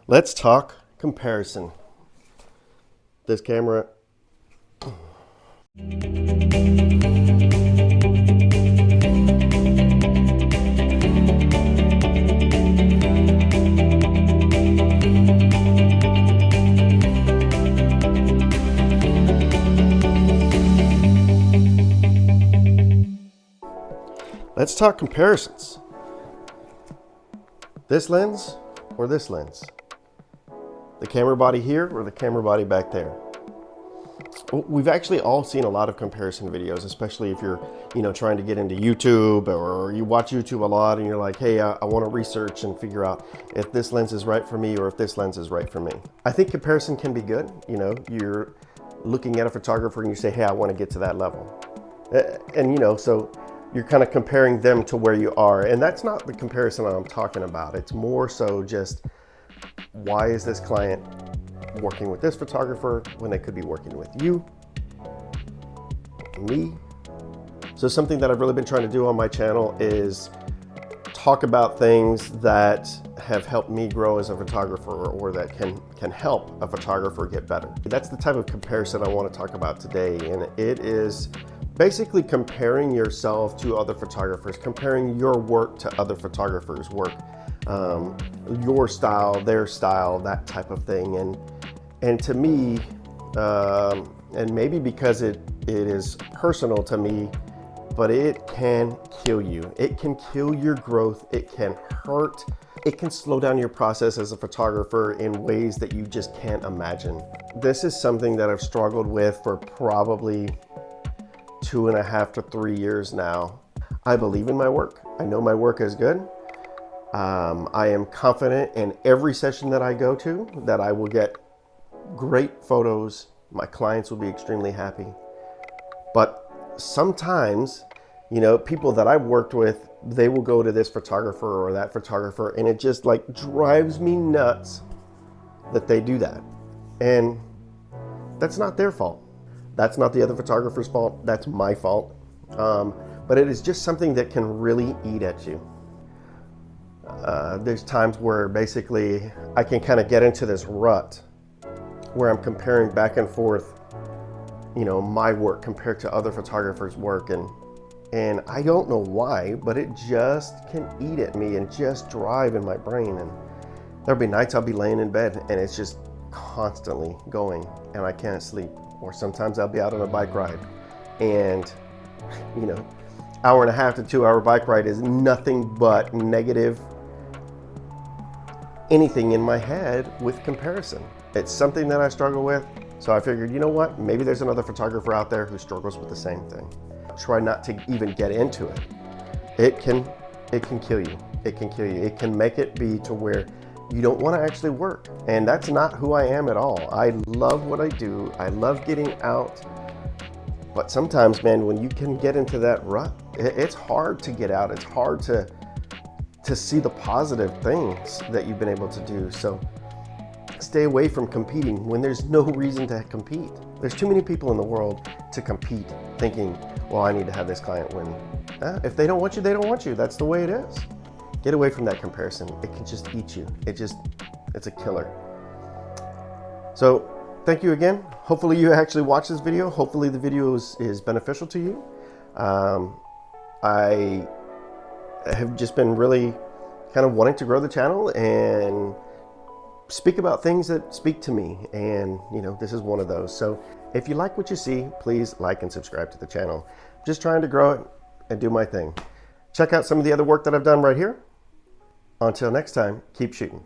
Let's talk comparison. This camera. Let's talk comparisons. This lens or this lens? The camera body here or the camera body back there? We've actually all seen a lot of comparison videos, especially if you're, trying to get into YouTube or you watch YouTube a lot and you're like, hey, I want to research and figure out if this lens is right for me or if this lens is right for me. I think comparison can be good. You're looking at a photographer and you say, hey, I want to get to that level. And so you're kind of comparing them to where you are. And that's not the comparison I'm talking about. It's more so just, why is this client working with this photographer when they could be working with you, me? So something that I've really been trying to do on my channel is talk about things that have helped me grow as a photographer or that can help a photographer get better. That's the type of comparison I want to talk about today. And it is basically comparing yourself to other photographers, comparing your work to other photographers' work, your style, their style, that type of thing. And to me, and maybe because it is personal to me, but it can kill you. It can kill your growth. It can hurt. It can slow down your process as a photographer in ways that you just can't imagine. This is something that I've struggled with for probably 2.5 to 3 years now. I believe in my work. I know my work is good. I am confident in every session that I go to that I will get great photos. My clients will be extremely happy. But sometimes, people that I've worked with, they will go to this photographer or that photographer, and it just like drives me nuts that they do that. And that's not their fault. That's not the other photographer's fault. That's my fault. But it is just something that can really eat at you. There's times where basically I can kind of get into this rut where I'm comparing back and forth, my work compared to other photographers' work. And I don't know why, but it just can eat at me and just drive in my brain. And there'll be nights I'll be laying in bed and it's just constantly going and I can't sleep. Or sometimes I'll be out on a bike ride and, 1.5 to 2 hour bike ride is nothing but negative anything in my head with comparison. It's something that I struggle with. So I figured, you know what? Maybe there's another photographer out there who struggles with the same thing. Try not to even get into it. It can kill you. It can kill you. It can make it be to where you don't want to actually work. And that's not who I am at all. I love what I do. I love getting out. But sometimes, man, when you can get into that rut, it's hard to get out. It's hard to see the positive things that you've been able to do. So stay away from competing when there's no reason to compete. There's too many people in the world to compete thinking, well, I need to have this client win. If they don't want you, they don't want you. That's the way it is. Get away from that comparison. It can just eat you. It's a killer. So thank you again. Hopefully you actually watch this video. Hopefully the video is beneficial to you. I have just been really kind of wanting to grow the channel and speak about things that speak to me. And this is one of those. So if you like what you see, please like and subscribe to the channel. Just trying to grow it and do my thing. Check out some of the other work that I've done right here. Until next time, keep shooting.